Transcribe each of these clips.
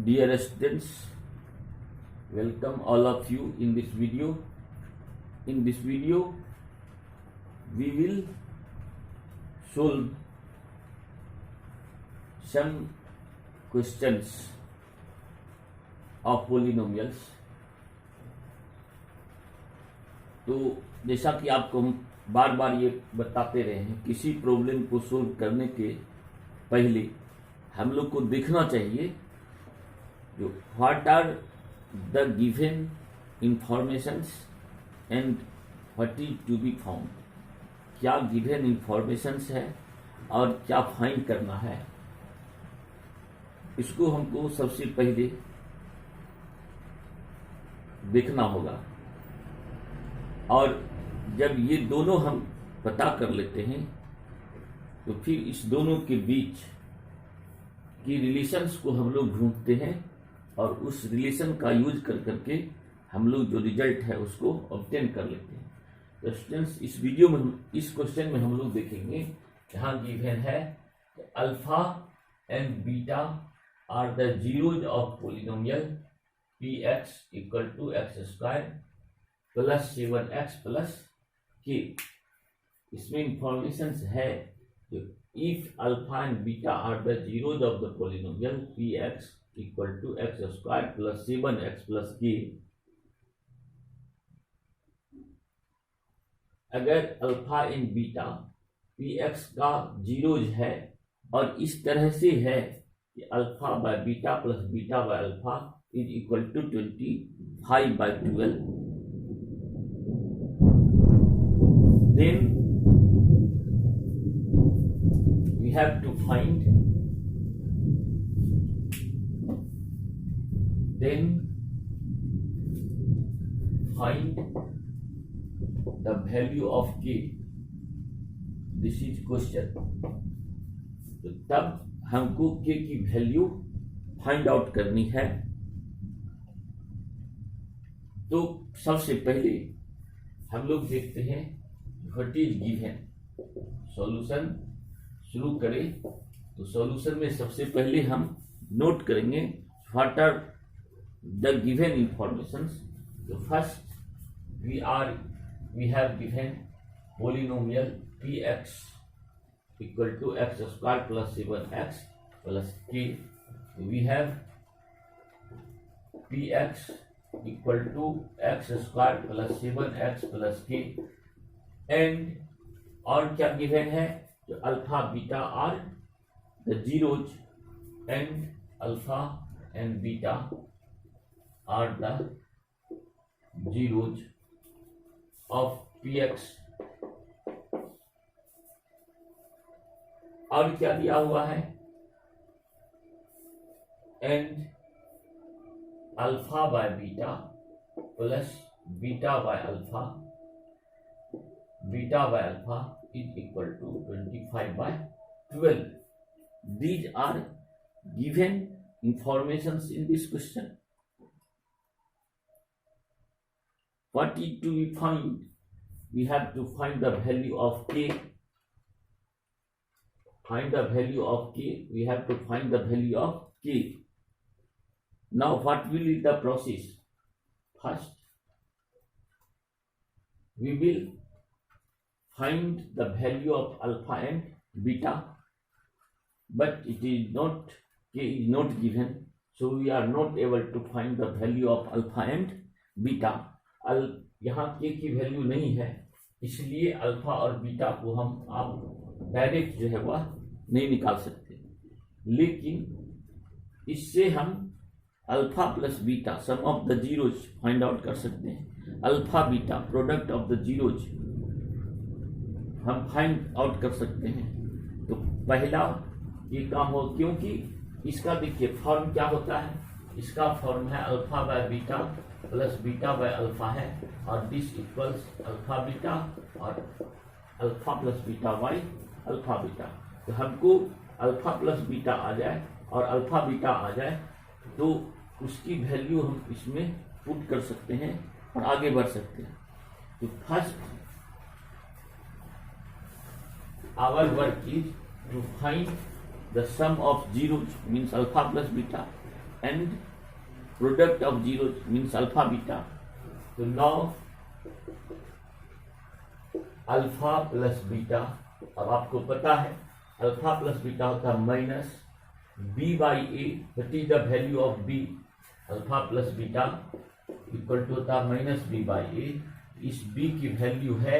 Dear students, welcome all of you in this video. In this video, we will solve some questions of polynomials. तो जैसा कि आपको हम बार बार ये बताते रहे हैं, किसी प्रॉब्लम को सोल्व करने के पहले हम लोग को देखना चाहिए जो what are the given informations and what is to be found, क्या गिवन इंफॉर्मेशंस है और क्या फाइंड करना है, इसको हमको सबसे पहले देखना होगा। और जब ये दोनों हम पता कर लेते हैं तो फिर इस दोनों के बीच की रिलेशंस को हम लोग ढूंढते हैं और उस रिलेशन का यूज कर करके हम लोग जो रिजल्ट है उसको ऑब्टेन कर लेते हैं। तो स्टूडेंट्स, इस वीडियो में इस क्वेश्चन में हम लोग देखेंगे, यहाँ गिवन है alpha and beta are the zeros of polynomial P X equal to X square plus 7x plus K. इसमें इंफॉर्मेशन है जो if alpha and beta are the zeros of the polynomial P X equal to X square plus 7x plus K, अगर alpha and beta P X का zeros है और इस तरह से है कि alpha by beta plus beta by alpha is equal to 25/12, then we have to find the value of k. This is question. तो तब हमको k की वैल्यू फाइंड आउट करनी है। तो सबसे पहले हम लोग देखते हैं व्हाट इज गिवन। सॉल्यूशन शुरू करें तो सॉल्यूशन में सबसे पहले हम नोट करेंगे what are the given informations. तो first we have given polynomial px equal to x square plus 7x plus k. We have px equal to x square plus 7x plus k and और क्या given है जो alpha beta are the zeros and alpha and beta are the zeros of px। और क्या दिया हुआ है and alpha by beta plus beta by alpha is equal to 25/12. These are given informations in this question. What is to be found? We have to find the value of k. We have to find the value of k. Now what will be the process? First, we will find the value of alpha and beta, but it is not, k is not given, so we are not able to find the value of alpha and beta. यहाँ k की value नहीं है, इसलिए alpha और beta को हम आप direct जो है वह नहीं निकाल सकते, लेकिन इससे हम alpha plus beta some of the zeros find out कर सकते हैं। Alpha beta product of the zeros हम फाइंड आउट कर सकते हैं। तो पहला ये काम हो, क्योंकि इसका देखिए फॉर्म क्या होता है, इसका फॉर्म है alpha by beta plus beta by alpha है और दिस इक्वल्स अल्फा बीटा और alpha plus beta by alpha beta. तो हमको अल्फा प्लस बीटा आ जाए और अल्फा बीटा आ जाए तो उसकी वैल्यू हम इसमें पुट कर सकते हैं और आगे बढ़ सकते हैं। तो first our work is to find the sum of zeros, means alpha plus beta, and product of zero means alpha beta. So now alpha plus beta, अब आपको पता है अल्फा प्लस बीटा होता है minus B by A. What is the value of B? Alpha plus beta equal to होता है minus B by ए. इस B की वैल्यू है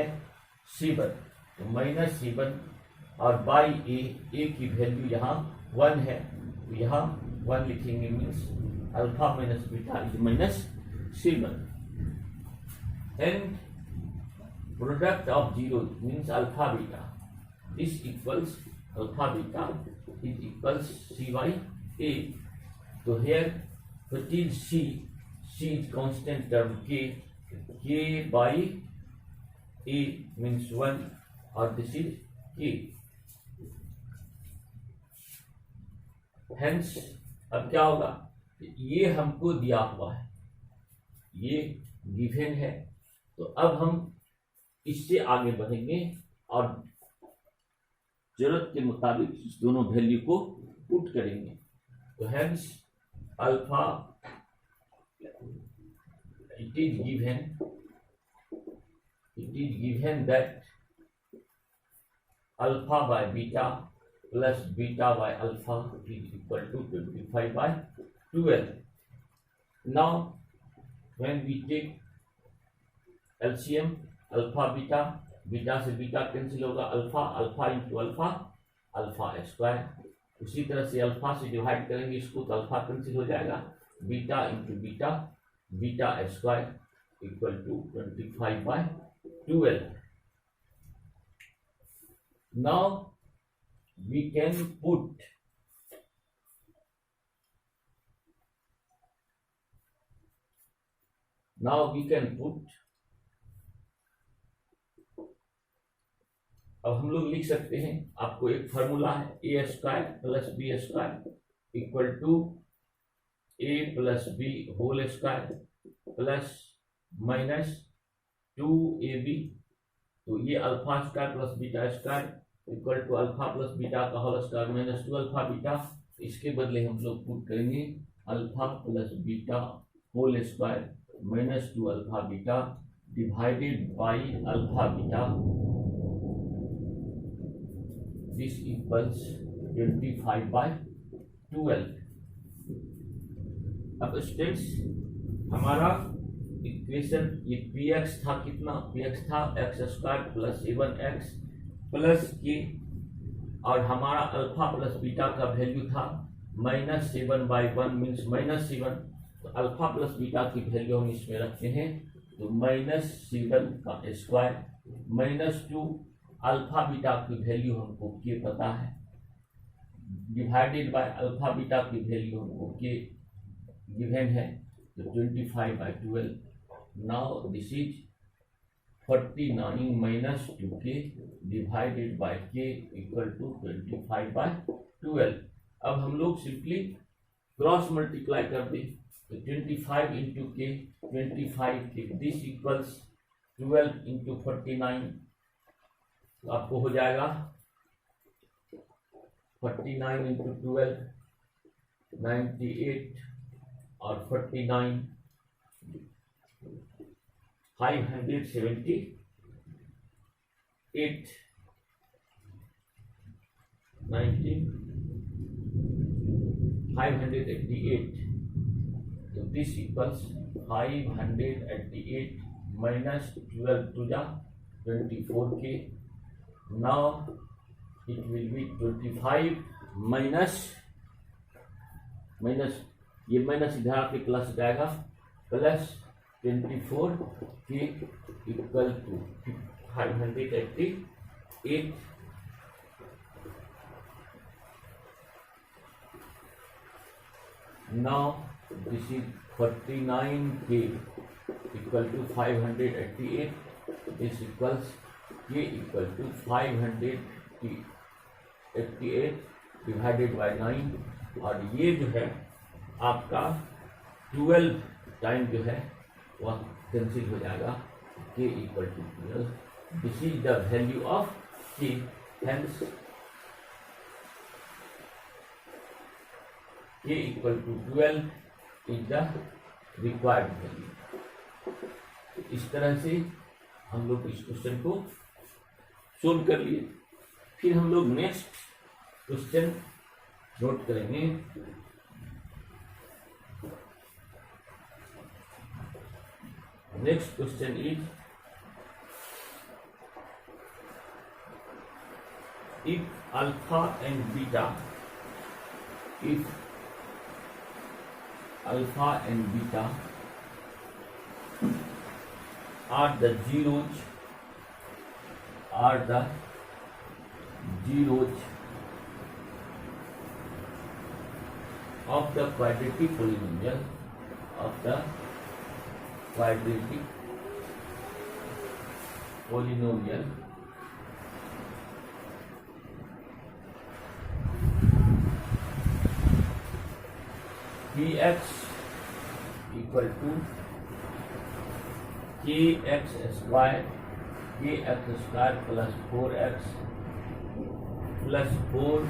7, तो माइनस 7 और बाई ए की वैल्यू यहाँ 1 है, तो यहाँ 1 लिखेंगे. Means alpha minus beta is minus 7. And product of zero means alpha beta. This equals alpha beta is equals c by a. So here what is c? C is constant term k. K by a means 1 or this is k. Hence अब क्या होगा? ये हमको दिया हुआ है, ये given है, तो अब हम इससे आगे बढ़ेंगे और जरूरत के मुताबिक इस दोनों वैल्यू को पुट करेंगे. तो hence alpha it is given that alpha by beta plus beta by alpha is equal to 25 by 12. Now when we take LCM, alpha beta, beta से बीटा कैंसिल होगा, alpha alpha into alpha alpha square. उसी तरह से alpha से divide करेंगे इसको तो alpha cancel हो जाएगा, beta into beta beta square equal to 25 by 12. Now we can put अब हम लोग लिख सकते हैं, आपको एक फार्मूला है a square plus B square equal to a plus b whole square plus minus 2ab. तो ये alpha square plus beta square equal to alpha plus beta का whole square minus 2 alpha beta. इसके बदले हम लोग put करेंगे alpha plus beta whole square minus 2 alpha beta divided by alpha beta. This equals 25 by 12. अब students हमारा equation ये px था, कितना px था x square plus 7x plus के, और हमारा अल्फा प्लस बीटा का वैल्यू था माइनस 7 by 1 मीन्स माइनस 7. तो अल्फा प्लस बीटा की वैल्यू हम इसमें रखते हैं, तो माइनस 7 का स्क्वायर माइनस 2 अल्फा बीटा की वैल्यू हमको के पता है डिवाइडेड बाय अल्फा बीटा की वैल्यू हमको के गिवन है, तो 25 by 12. Now this is 49 minus 2k divided by के इक्वल टू 25 by 12. अब हम लोग सिंपली क्रॉस मल्टीप्लाई कर दें, तो 25 इंटू के 25 के, दिस इक्वल्स 12 इंटू 49. तो आपको हो जाएगा 49 इंटू 12 98 और 49 578 19 588. तो दिस इक्वल्स 588 माइनस 12 टू जा 24k. Now it will be 25 minus ये माइनस इधर आके प्लस जाएगा, प्लस 24 के equal to 588. Now this is 49k equal to 588. This equals k equal to 588 divided by 9. और ये जो है आपका 12 टाइम जो है वह कैंसिल हो जाएगा, k equal to 12. This is the value of k. Hence k equal to 12 is the required value. इस तरह से हम लोग इस क्वेश्चन को सोल्व कर लिए। फिर हम लोग नेक्स्ट क्वेश्चन नोट करेंगे। Next question is if alpha and beta are the zeros of the quadratic polynomial Px equal to kx square plus 4x plus 4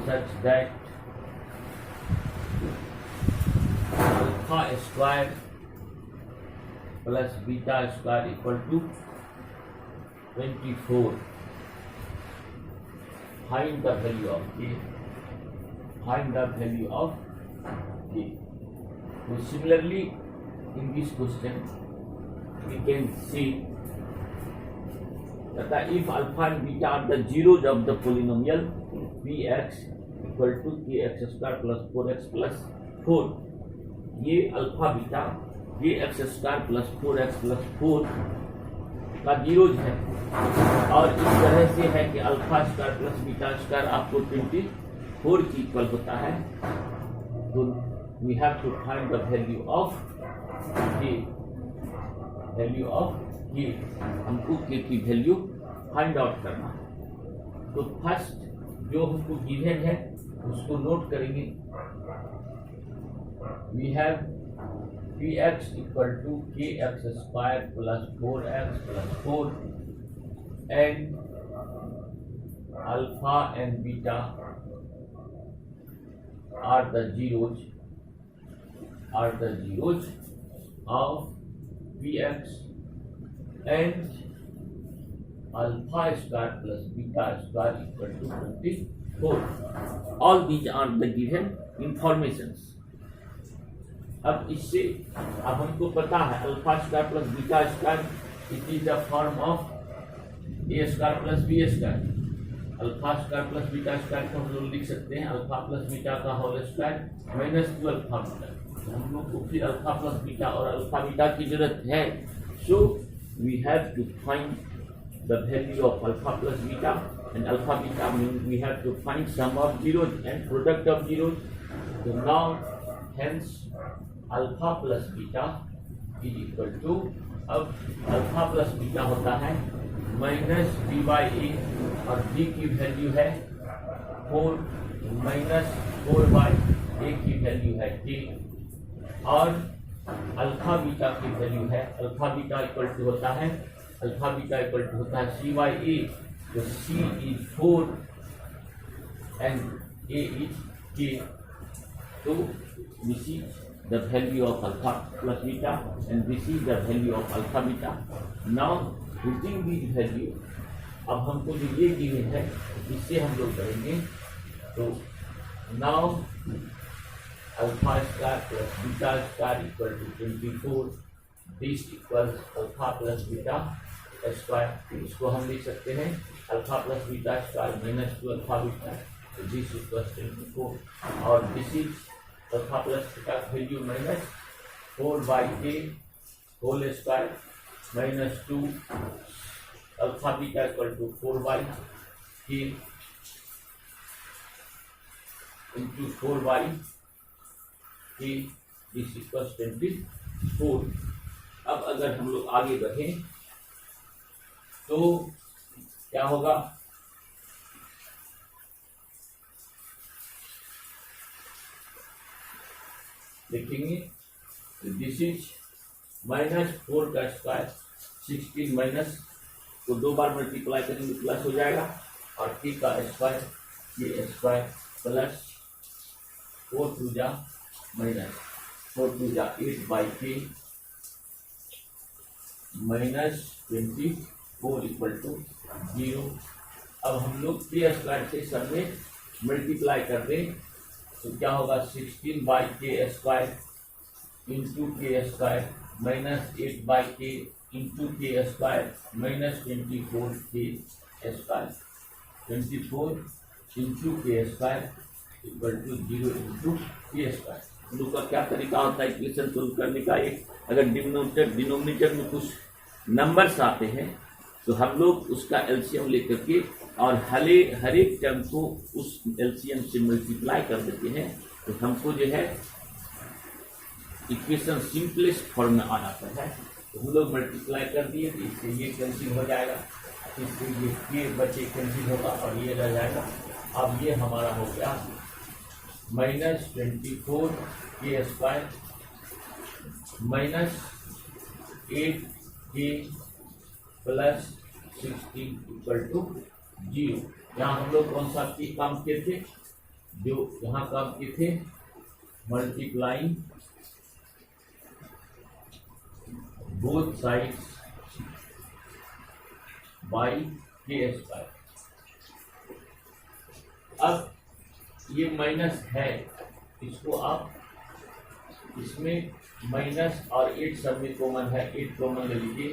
such that alpha square plus beta square equal to 24. Find the value of k. So similarly, in this question, we can see that if alpha and beta are the zeros of the polynomial px equal to kx square plus 4x plus 4, ये alpha beta ये x square plus 4x plus 4 का zeros है, और इस तरह से है कि alpha square plus beta square आपको 24 की इक्वल होता है। तो we have to find the value of K, हमको के की वैल्यू फाइंड आउट करना है। तो फर्स्ट जो हमको गिवन है उसको नोट करेंगे। We have px equal to kx square plus 4x plus 4 and alpha and beta are the zeros of px and alpha square plus beta square equal to 24. All these are the given informations. अब इससे अब हमको पता है alpha square plus beta square it is the form of A square plus B square. Alpha square plus beta square को हम लोग लिख सकते हैं अल्फा प्लस बीटा का whole square minus 2 alpha beta. हम लोग को फिर अल्फा प्लस बीटा और अल्फा बीटा की जरूरत है। So we have to find the value of alpha plus beta and alpha beta mean we have to find sum of zeros and product of zeros. तो now hence alpha plus beta is equal to, अब alpha plus beta होता है minus D by ए और D की value है 4 minus 4 by ए की value है के, और अल्फा बीटा की वैल्यू है अल्फा बीटा इक्वल टू होता है सी बाई ए। तो सी इज 4 एंड ए इज के। तो this is the value of alpha plus beta and this is the value of alpha beta. Now using this value, अब हमको जो ये गिवन है इससे हम लोग करेंगे। तो now alpha square plus beta square equal to 24, this equals alpha plus beta square। इसको हम लिख सकते हैं alpha plus beta square minus 2 alpha beta, तो दिस इक्वल्स 24 और this is alpha plus beta value minus 4 by A whole square minus 2 alpha beta equal to 4 by K into 4 by K, this equals 24। अब अगर हम लोग आगे बढ़ें तो क्या होगा, देखेंगे दिस इज माइनस 4 का स्क्वायर 16 माइनस को 2 बार मल्टीप्लाई करेंगे प्लस हो जाएगा, और के का स्क्वायर ये स्क्वायर प्लस 4 टू जा माइनस 4 टू जा 8 बाई के माइनस 24 इक्वल टू 0। अब हम लोग के स्क्वायर से सब में मल्टीप्लाई कर दें तो क्या होगा 16 बाई के स्क्वायर इंटू के square minus 8 by K into के स्क्वायर माइनस 24 के स्क्वायर 24 इंटू के स्क्वायर इक्वल टू 0 इंटू के स्क्वायर। हम लोग का क्या तरीका होता है इक्वेशन सोल्व करने का? एक अगर डिनोमिनेटर में कुछ नंबर्स आते हैं तो हम लोग उसका एलसीएम लेकर के और हर एक टर्म को उस एलसीएम से मल्टीप्लाई कर देते हैं तो हमको जो है इक्वेशन सिंपलेस्ट फॉर्म में आ जाता है। तो हम लोग मल्टीप्लाई कर दिए तो इससे ये कैंसिल हो जाएगा, इससे ये बचे कैंसिल होगा और ये रह जाएगा। अब ये हमारा हो गया माइनस 24 के स्क्वायर माइनस 8 के प्लस 16 इक्वल टू 0। यहाँ हम लोग कौन सा काम किए थे? जो यहाँ काम किए थे मल्टीप्लाइंग बोथ साइड्स बाई के स्क्वायर। अब ये माइनस है, इसको आप इसमें माइनस और 8 सब में कॉमन है, 8 कॉमन ले लीजिए,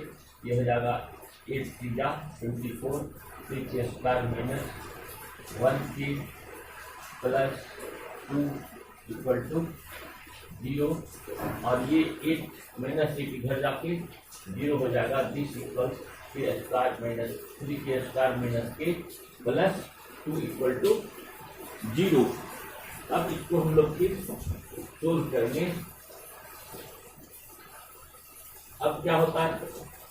ये हो जाएगा 8 3 24 3 के स्क्वायर माइनस 1 के प्लस 2 इक्वल टू 0 और ये 8 माइनस 8 इधर जाके 0 हो जाएगा। दिस इक्वल के square minus 3 K square minus के प्लस 2 इक्वल टू 0। अब इसको हम लोग फिर सोल्व करेंगे। अब क्या होता है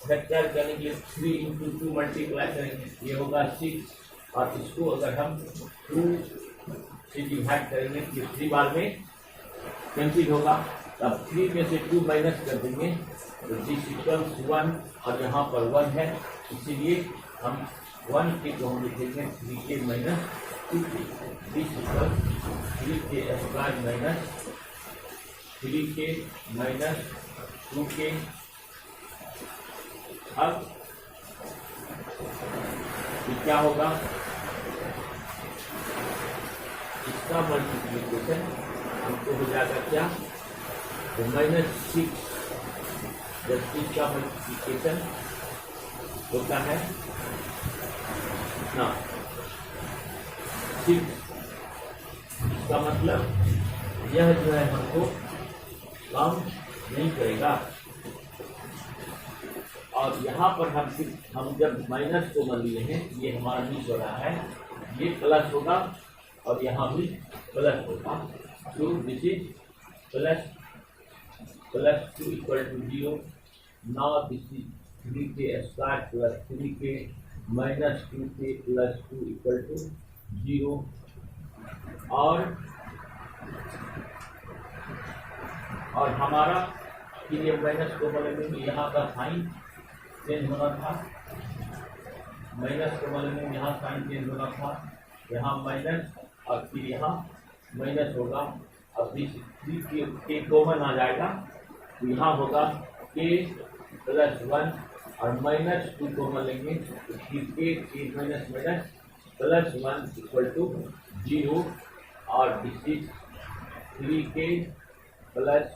फैक्टर करने के लिए 3 इंटू 2 मल्टीप्लाई करेंगे, ये होगा 6 और इसको अगर हम 2 से डिवाइड करेंगे तो 3 बार में कैंसिल होगा। तब 3 में से 2 माइनस कर देंगे तो दिस इक्वल्स 1 और यहाँ पर 1 है, इसीलिए हम 1 के को हम लिखेंगे 3 के माइनस 2 के। This equals 3 K square minus 3 के माइनस 2 के। अब क्या होगा इसका मल्टीप्लिकेशन हमको हो जाएगा क्या? तो -6 जब इसका मल्टीप्लिकेशन होता है ना 6, इसका मतलब यह जो है हमको काम नहीं करेगा। और यहाँ पर हम जब माइनस को मान लिए हैं ये हमारा मिस हो रहा है, ये प्लस होगा और यहाँ भी प्लस होगा। तो this is plus 2 equal to 0। Now this is 3 K square plus 3 के माइनस 2 के प्लस 2 इक्वल टू 0। और हमारा फिर ये माइनस को बोलेंगे तो यहाँ का साइन चेंज होना था, माइनस को बोलेंगे यहाँ साइन चेंज होना था, यहाँ माइनस और फिर यहाँ माइनस होगा। अब 3 के कॉमन आ जाएगा तो यहाँ होगा के प्लस 1 और माइनस 2 कॉमन लेंगे तो फिर K minus minus plus 1 equal to 0 और दिस इज 3 के प्लस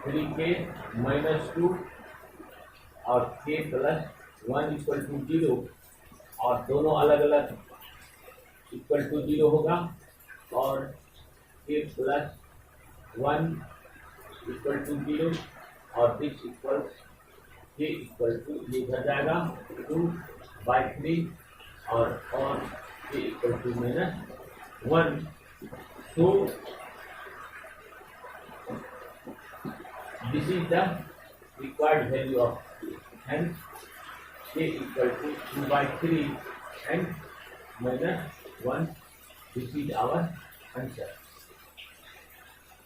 3 के माइनस 2 और के प्लस 1 इक्वल टू 0 और दोनों अलग अलग इक्वल टू 0 होगा और के प्लस 1 इक्वल टू 0 और दिस इक्वल के इक्वल टू ये घट जाएगा 2/3 और के इक्वल टू -1। तो this is the required value of k, hence k equal to 2/3 and -1. This is our answer.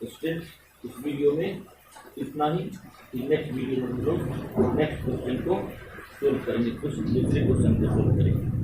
Students इस वीडियो में इतना ही। नेक्स्ट वीडियो में हम लोग नेक्स्ट क्वेश्चन को सोल्व करेंगे, कुछ दूसरे क्वेश्चन को सोल्व करेंगे।